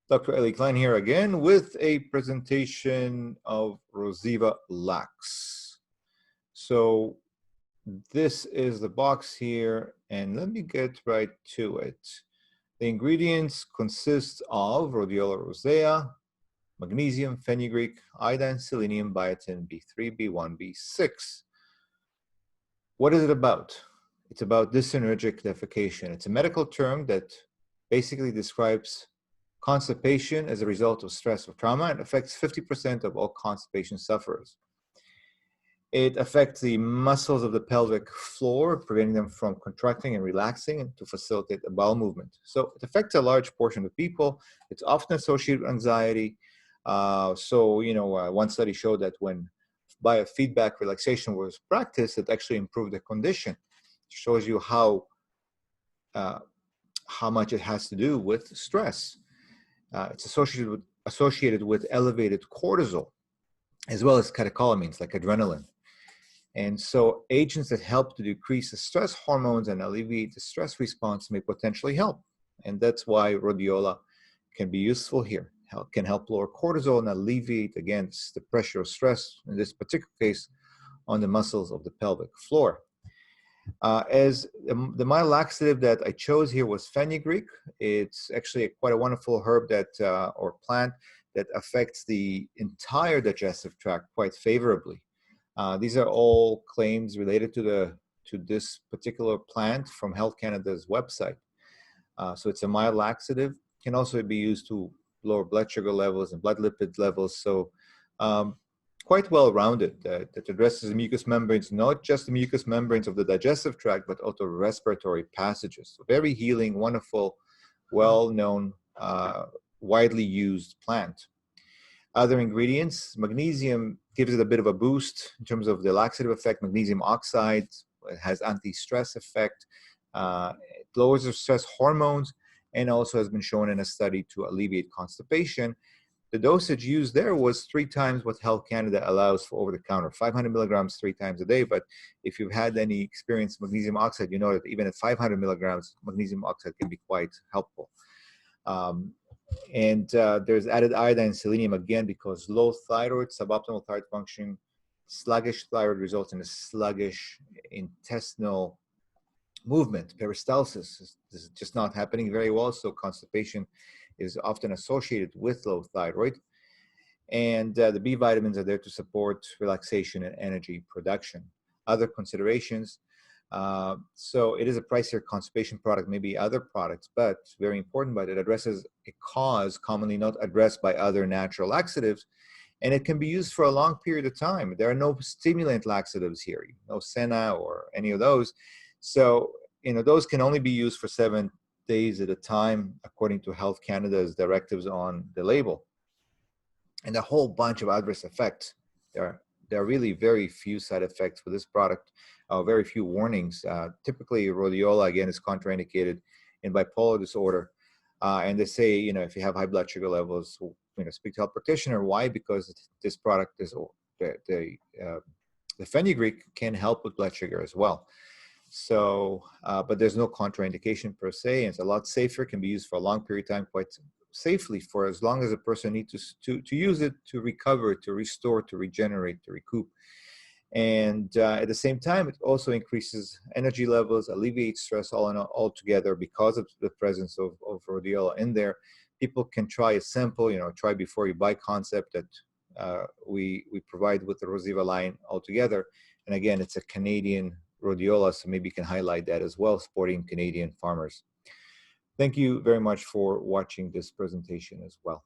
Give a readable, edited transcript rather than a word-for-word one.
Dr. Eli Klein here again with a presentation of Rhoziva Lax. So this is the box here, and let me get right to it. The ingredients consist of rhodiola rosea, magnesium, fenugreek, iodine, selenium, biotin, B3, B1, B6. What is it about? It's about dyssynergic defecation. It's a medical term that basically describes constipation as a result of stress or trauma and affects 50% of all constipation sufferers. It affects the muscles of the pelvic floor, preventing them from contracting and relaxing and to facilitate the bowel movement. So it affects a large portion of people. It's often associated with anxiety. One study showed that when biofeedback relaxation was practiced, it actually improved the condition. It shows you how much it has to do with stress. It's associated with elevated cortisol, as well as catecholamines like adrenaline. And so agents that help to decrease the stress hormones and alleviate the stress response may potentially help. And that's why rhodiola can be useful here. Can help lower cortisol and alleviate against the pressure of stress, in this particular case, on the muscles of the pelvic floor. As the mild laxative that I chose here was fenugreek. It's actually quite a wonderful herb or plant that affects the entire digestive tract quite favorably. These are all claims related to this particular plant from Health Canada's website. So it's a mild laxative. Can also be used to lower blood sugar levels and blood lipid levels. So quite well-rounded, that addresses the mucous membranes, not just the mucous membranes of the digestive tract, but also respiratory passages. So very healing, wonderful, well-known, widely used plant. Other ingredients, magnesium gives it a bit of a boost in terms of the laxative effect. Magnesium oxide, it has anti-stress effect. It lowers the stress hormones and also has been shown in a study to alleviate constipation. The dosage used there was 3 times what Health Canada allows for over-the-counter, 500 milligrams 3 times a day. But if you've had any experience with magnesium oxide, you know that even at 500 milligrams, magnesium oxide can be quite helpful. There's added iodine and selenium, again, because low thyroid, suboptimal thyroid function, sluggish thyroid results in a sluggish intestinal movement. Peristalsis is just not happening very well, so constipation is often associated with low thyroid. And the B vitamins are there to support relaxation and energy production. Other considerations, so it is a pricier constipation product, maybe other products, but very important, but it addresses a cause commonly not addressed by other natural laxatives, and it can be used for a long period of time. There are no stimulant laxatives here, no Senna or any of those. So, those can only be used for 7 days at a time, according to Health Canada's directives on the label. And a whole bunch of adverse effects. There are really very few side effects for this product, very few warnings. Typically, rhodiola, again, is contraindicated in bipolar disorder. And they say, if you have high blood sugar levels, speak to a health practitioner. Why? Because this product, the fenugreek, can help with blood sugar as well. So, but there's no contraindication per se, and it's a lot safer, can be used for a long period of time quite safely for as long as a person needs to use it to recover, to restore, to regenerate, to recoup. And at the same time, it also increases energy levels, alleviates stress all together because of the presence of rhodiola in there. People can try a simple, try before you buy concept that we provide with the Rhoziva line altogether. And again, it's a Canadian rhodiola, so maybe you can highlight that as well, supporting Canadian farmers. Thank you very much for watching this presentation as well.